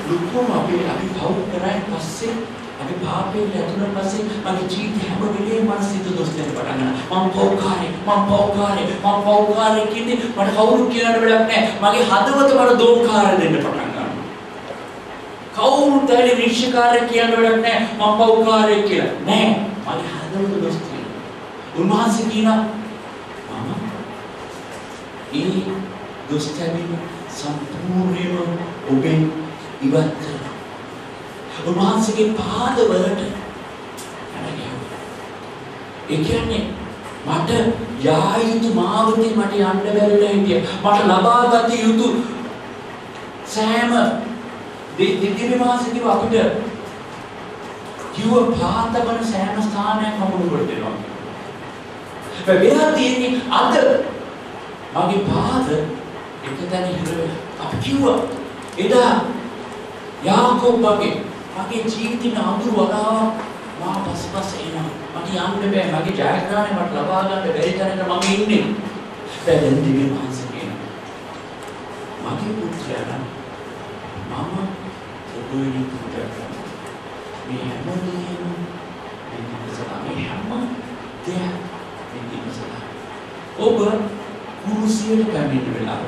ලොකුම අපි පව් කරායින් පස්සේ අපි පාපයෙන් ඇතුළට පස්සේ මගේ ජීවිතේ හැම වෙලේම මම සිත දොස් දෙන්න පටන් ගන්නවා. මම පව්කාරී කියන්නේ මට කවුරු කියන්න වැඩක් නැහැ. මගේ හදවත මට දෝංකාර දෙන්න පටන් ගන්නවා. කවුරු තැලි විශ්කාරය කියන්න වැඩක් නැහැ. මම පව්කාරී කියලා. නෑ. මගේ හදවත දොස් තියෙනවා. උන්වහන්සේ කියනවා මම ඒ දොස් තැබීම සම්පූර්ණයෙන්ම ඔබෙන් ඉවත් කරනවා. උන්වහන්සේගේ පාදවලට ඒ කියන්නේ මට යා යුතු මාවතේ මට යන්න බැරිලා හිටිය. මට ලබාගත යුතු සෑම දිව්‍ය මාසිකව අපිට කිව්ව පාතවන සෑම ස්ථානයක් හමුුවට දෙනවා. වෙලා තියෙන්නේ අද මගේ පාද එකතැන හිර වෙලා. අපි කිව්වා එදා යාකෝබ් වගේ මගේ ජීවිතේ අඳුර වලාවක් මා පස්සපස්ස එනවා. මට යන්න බෑ. මගේ ජයග්‍රහණය මට ලබා ගන්න බැරි තැනක මම ඉන්නේ. දැන් දිව්‍ය මහන්සිය කියනවා. මගේ පුත්‍රයා මම ඔබේ පුත්‍රයා මේ හැමදේම මේ හැම දෙයක් ඔබ කුරුසියට පැමිණෙන වෙලාව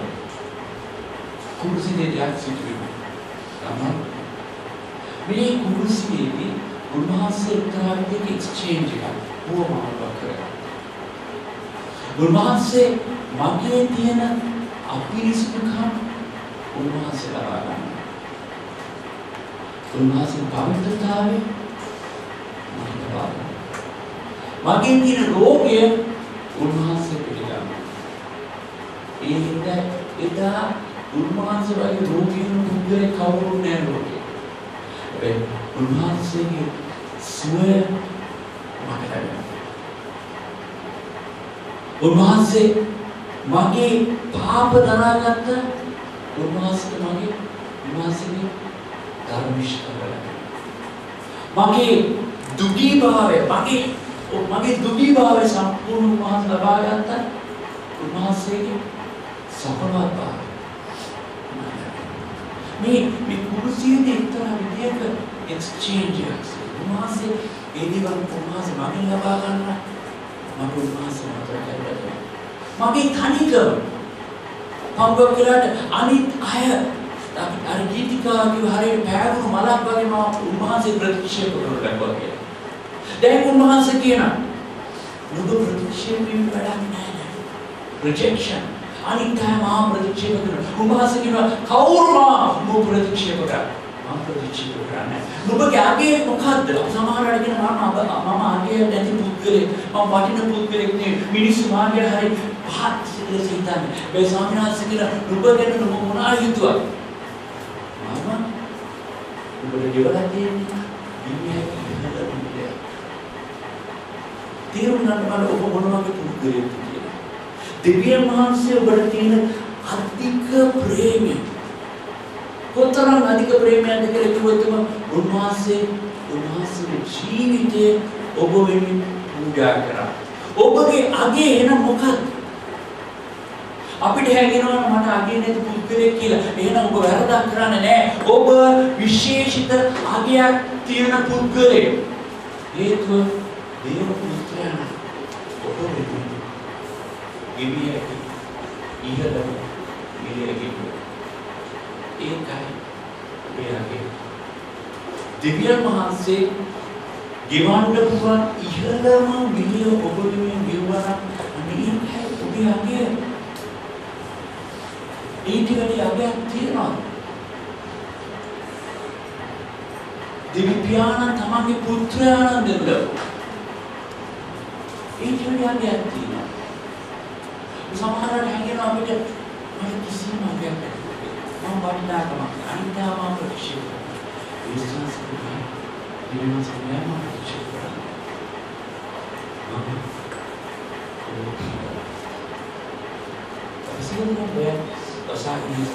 කුරුසියේ දෙයක් සිදුවෙනවා. තමයි මේ කුරුසියේදී උන්වහන්සේ එක්තරාවක එක්ස්චේන්ජ් එකක් වුවමාවක් කරා. උන්වහන්සේ මගේ තියෙන අපිරිසිදුකම් උන්වහන්සේ ලබා ගන්නවා. උන්වහන්සේ පවිත්‍රතාවය මට ලබා ගන්නවා. මගේ තියෙන රෝගය උන්වහන්සේ පිළිගන්නවා. ඒ හින්දා එදා උන්වහන්සේ වගේ රෝගීන් පුද්ගලෙක් කවුරුත් නැහැ ලෝකේ. හැබැයි උන්වහන්සේගේ සුවය මට ලැබෙනවා. උන්වහන්සේ මගේ පාප දරාගත්ත උන්වහන්සේගේ ධර්මිෂ්ඨකම මගේ දුගී භාවය සම්පූර්ණ උන්වහන්සේ ලබා ගත්ත උන්වහන්සේගේ සපවත් මේ කුරුසියේදී එක්තරා විදියක එක්ස්චේන්ජ් එකක්. උන්වහන්සේ ඒ දේවල් උන්වහන්සේ මගෙන් ලබා ගන්න මට උන්වහන්සේ මතක කරගන්නවා. මගේ තනිකම පම්බ කියලාට අනිත් අය අර ගීතිකා කිව්ව හරියට පෑවුණු මලක් වගේ මම උන්වහන්සේ ප්‍රතික්ෂේප කරලා ලැබුවා. දැන් උන්වහන්සේ කියනවා නුඹ ප්‍රතික්ෂේප වීම වැඩක් නැහැ. rejection අනිත් අය මා ප්‍රතික්ෂේප කරනවා. උන්වහන්සේ කියනවා කවුරු මා ප්‍රතික්ෂේප කරා? මම ප්‍රතික්ෂේප කරන්නේ. නුඹගේ අගේ මොකද්ද? සමහර අය කියනවා මම අගේ නැති පුද්ගලෙක්. මම වටින පුද්ගලෙක් නෙවෙයි. මිනිස්සු මාගේ හරිය පහත් සිතේ හිතන්නේ. මේ ස්වාමීන් වහන්සේ කියනවා නුඹ ගැන නුඹ මොනවා හිතුවද? මම නුඹට දෙවලා තියෙන්නේ ඉන්නේ කියලා. තේරුම් ගන්න බල ඔබ මොන වගේ පුද්ගලයෙක්ද කියලා. දෙවියන් වහන්සේ ඔබට තියෙන අධික ප්‍රේමය කොතරම් අධික ප්‍රේමයක්ද කියලා කිව්වොත් උන්වහන්සේගේ ජීවිතය ඔබ වෙනුවෙන් පූජා කරා. ඔබගේ අගේ එන මොකක්ද? අපිට හැගෙනවා මට අගේ නැති පුද්ගලයෙක් කියලා. එහෙනම් ඔබ වැරදක් කරන්නේ නැහැ. ඔබ විශේෂිත අගයක් තියෙන පුද්ගලයෙක්. හේතුව දේව පුත්‍රයා ඔබ වෙනුවෙන් ගිවියක ඉහළම මිලේගේ ඒකයි ඔබගේ දෙවියන් වහන්සේ ගෙවන්න පුළුවන් ඉහළම මිලිය ඔබ වෙනුවෙන් ගෙවුවා නම් අනේ ඔබගේ වැඩි අගයක් තියෙනවා. දෙවි පියාණන් තමන්ගේ පුත්‍රයාණන් දෙන්න. ඊට වැඩි අගයක් තියෙනවා. සමහරවිට හැඟෙනවා අපිට මට කිසිම අගයක් නැහැ. මම වටිනාකමක් අනිත්‍යම ප්‍රතික්ෂේප කරනවා. විශ්වාස කරනවා. ඊළඟ සමයම ප්‍රතික්ෂේප කරනවා. Sebenarnya banyak saat ini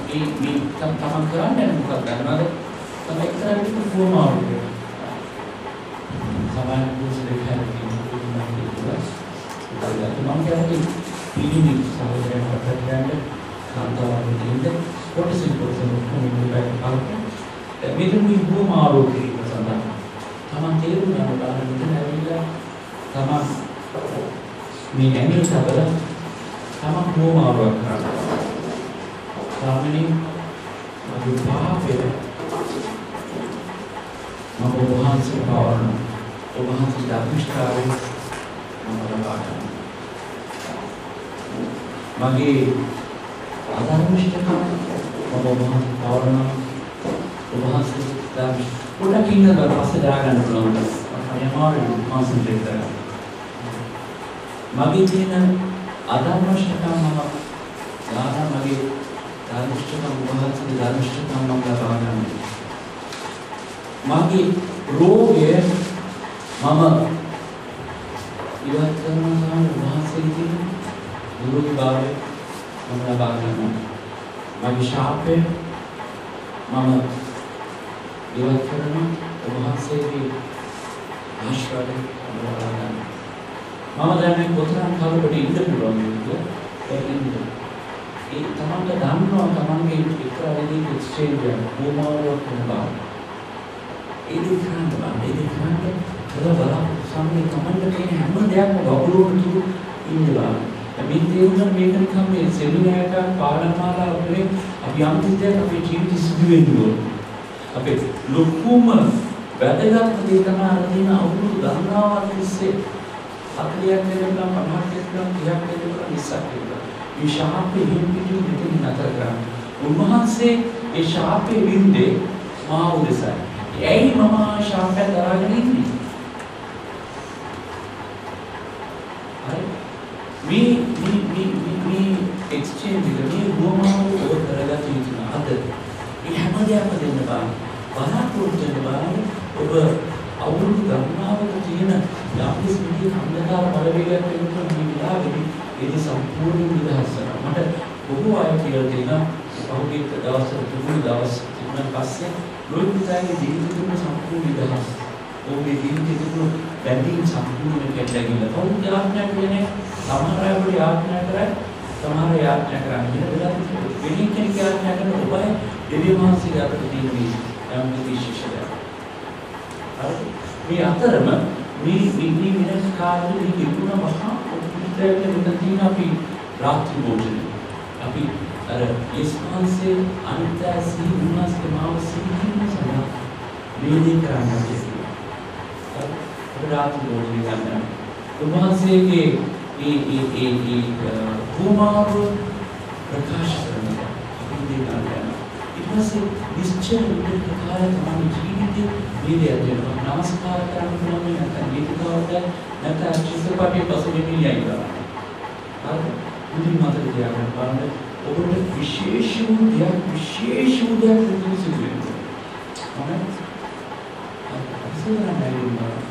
මේ තමන් කරන්නේ මොකක්ද ගන්නවද? තමයි එක්තරා විදිහට වුවමාරු වෙනවා. සමාන දුස්ලේ හැරෙන්නේ මම කියන්නේ පිළිමි සහෝදරයන් අතර යන කාන්තාවන් දෙන්න කොටසින් කොමියුනිටි එකක් මෙතන වුවමාරු කිරීම සඳහා තමන් තේරුම් ගන්න බාර මෙතන ඇවිල්ලා තමන් මේ ඇඟිලි සබල තමන් වුවමාරුවක් කරනවා. ස්වාමීනි මගේ පාපේ මම ඔබ වහන්සේ පවරන ඔබ වහන්සේ අභිෂ්ඨාවෙන් මම ලබා ගන්නවා. මගේ අධර්මිෂ්ඨකම් ඔබ වහන්සේ පවරන ඔබ වහන්සේ පොඩ්ඩක් ඉන්නකම් පස්සේ දාගන්න පුළුවන්. මම අමාරුයි කොන්සන්ට්‍රේට් කරන්න. මගේ තියෙන අධර්මිෂ්ඨකම් මම දාන මගේ ධර්මිෂ්ඨකම් ඔබ වහන්සේ ධර්මිෂ්ඨකම් මම ලබා ගන්නවා. මගේ රෝගය මම ඉවත් කරනවා වහන්සේගේ නිරෝගී භාවය මම ලබා ගන්නවා. මගේ ශාපය මම ඉවත් කරනවා වහන්සේගේ ආශිර්වාදය මම ලබා ගන්නවා. මම දැන් කොතරම් කාලෙකට ඉන්න පුළුවන් කියලා ඒ තමන්ට දන්නවා තමන්ගේ එක්තරා විදිහක එක්ස්චේන්ජ් එක කොහොමද කරනවා. ඒ දෙකම බලලා සම්මේ කමන්න කියන හැම දෙයක්ම වගුරුවන තුරු ඉන්නවා. මේ තේරුම් මේක නිකම් මේ සෙමිනාර් එකක් පාඩම් මාලාවක් වගේ අපි යම් කිසියක් අපේ ජීවිතේ සිදු වෙන්නේ. අපේ ලොකුම වැදගත් දේ තමයි අර දින අවුරුදු ගණනාවක් තිස්සේ 40ක් වෙනකම් 50ක් වෙනකම් 30ක් වෙනකම් 20ක් වෙනකම් මේ ශාපේ හිමිටියු මෙතන නතර කරා. උන්වහන්සේ ඒ ශාපේ වින්දේ මා උදෙසයි. ඇයි මම ශාපය දරාගෙන ඉන්නේ? හරි මේ එක්ස්චේන්ජ් එක මේ වුවමාරු ඔබ කරගත යුතු අද මේ හැම දෙයක්ම දෙන්න බෑ. බලාපොරොත්තු වෙන්න බෑ. ඔබ අවුරුදු ගණනාවක තියෙන යම්කිසි විදිහක අන්ධකාර බලවේගයක් වෙනකොට මේ විලාවේදී ඒක සම්පූර්ණ නිදහස් වෙනවා. මට බොහෝ අය කියලා දෙනවා පහුගිය දවස්වල තුන් දවස් තිබුණාට පස්සේ ලෝකිතයේ ජීවිත තුන සම්පූර්ණ නිදහස්. ඔබේ ජීවිතේ තුන බැඳීම් සම්පූර්ණ කැඩලා කවුද යාඥා කියන්නේ? සමහර අය අපිට යාඥා කරයි, සමහර අය යාඥා කරන්නේ නැහැ. වෙනින් කෙනෙක් යාඥා කරන ඔබයි දෙවියන් වහන්සේගේ අපිට තියෙන මේ යම් විශේෂයක්. හරි. මේ අතරම මේ වෙනස් කාලෙදී තිබුණ මහා උත්තරයෙන් මෙතන තියෙන අපි රාත්‍රී භෝජනය. අපි අර යස්පන්සේ අනිත්‍යසී උනාස්කේ මාවසී සමා වේදී කරන්න තියෙනවා. අපි රාත්‍රී භෝජනය ගන්නවා. උන්වහන්සේගේ ඒ කුමාරු ප්‍රකාශ කරනවා. අපි දෙන්නා ඊට පස්සේ නිශ්චල විදිහට තමයි ජීවිතේ වේදයක් දෙනවා. නමස්කාර කරන්න පුළුවන් නැත්නම් වේදිකාවට නැත්නම් චිත්‍රපටයේ පසුබිම යයි කරනවා. හරි. මුලින් මතක තියාගන්න බලන්න ඔබට විශේෂ වූ දෙයක් සිදු වෙනවා. හරි. අසුරන් නැගෙනවා.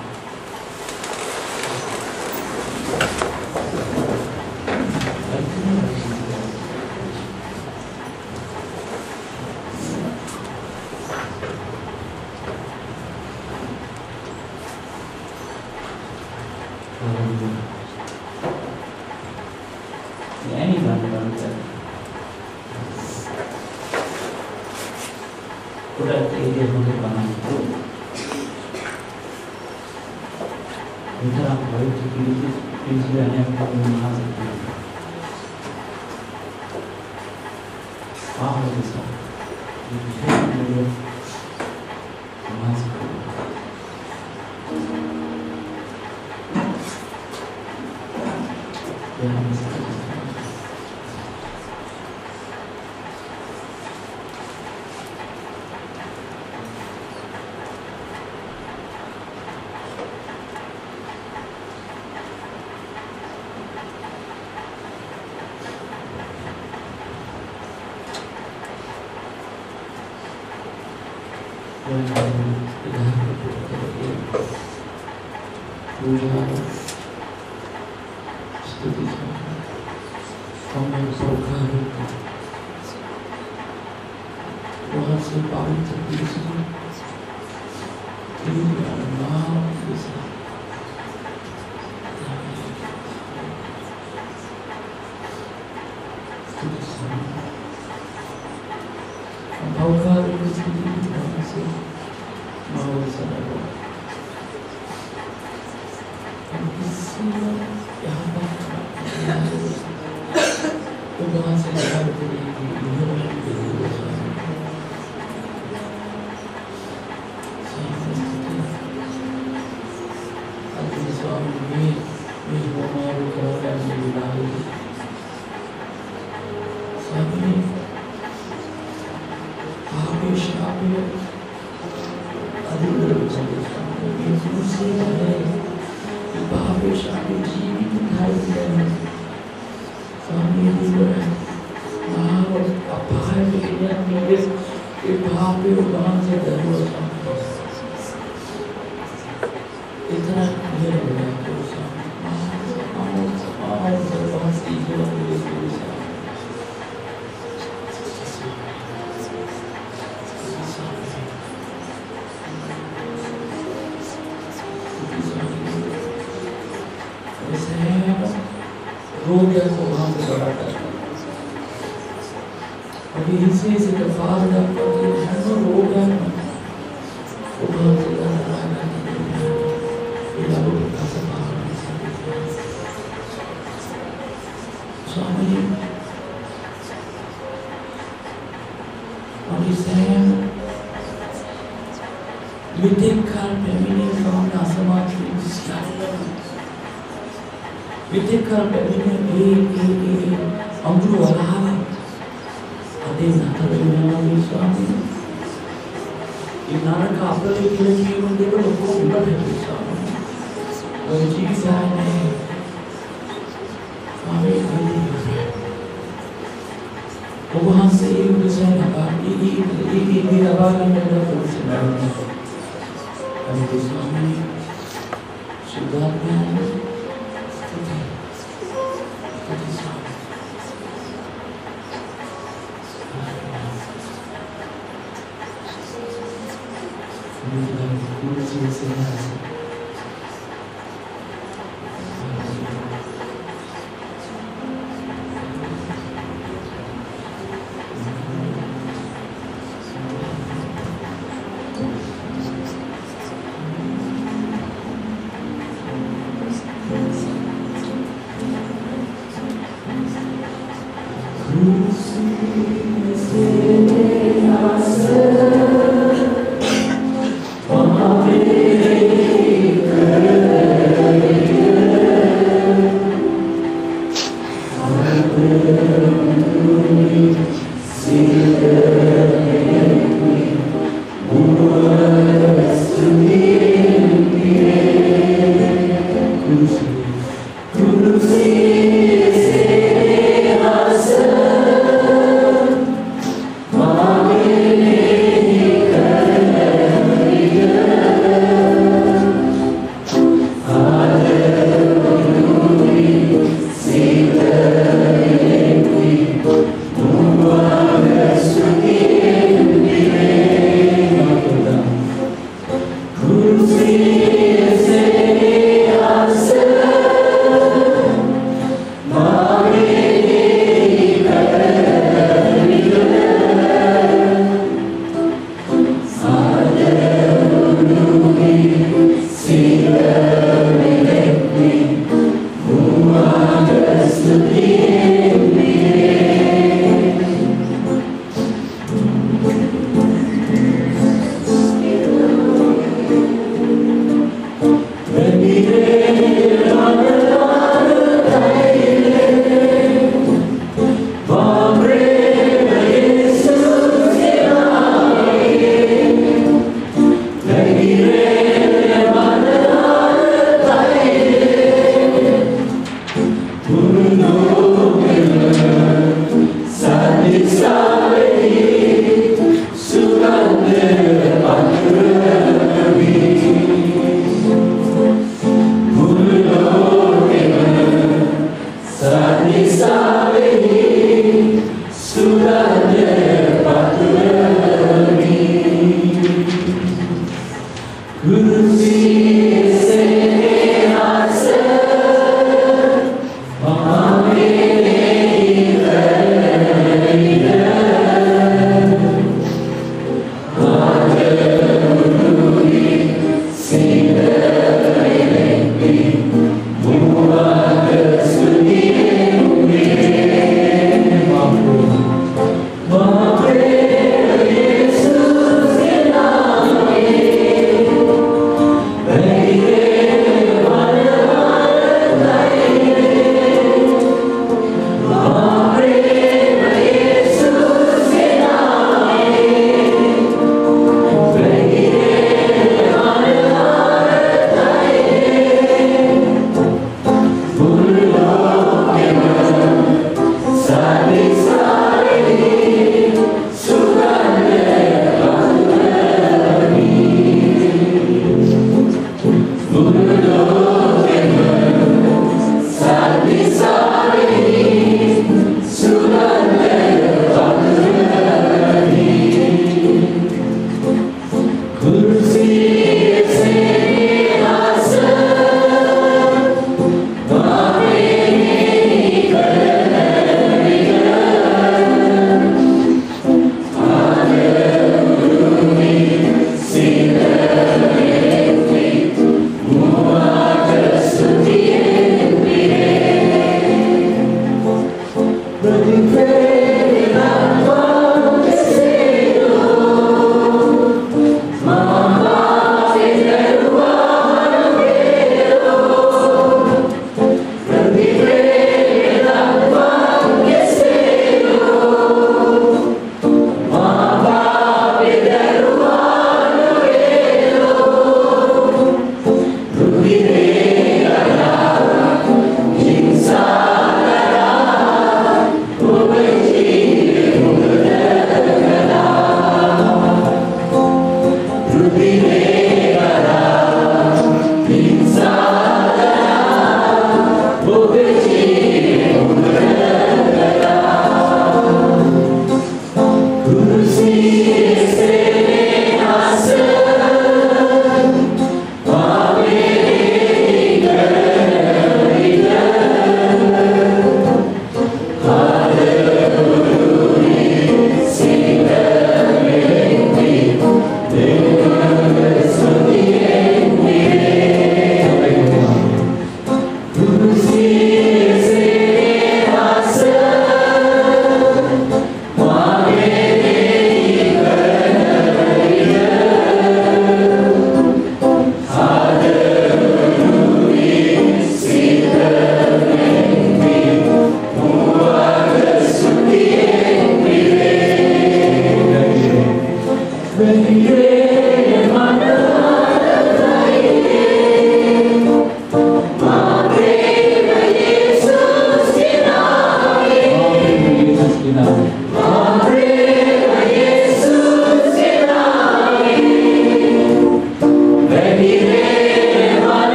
Oh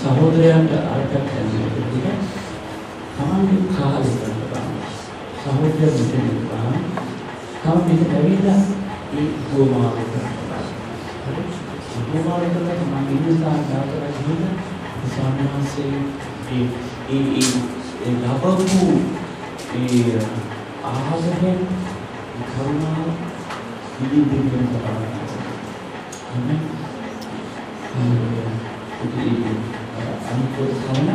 සහෝදරයන්ට අරකට දෙන්නේ තමන්ගේ කාලය කරනවා. සහෝදරය මෙතන ඉන්නවා. තව මේක ඇවිල්ලා ඒ ගෝමාව කරනවා. හරි? ගෝමාව කරලා තමන් ඉන්නවා දාතර ගිහින් සාමාන්‍යයෙන් ඒ ලබපු ඒ ආහාරයෙන් කරුණාව පිළිබිඹු කරනවා. අනේ අනිත් කොටස තමයි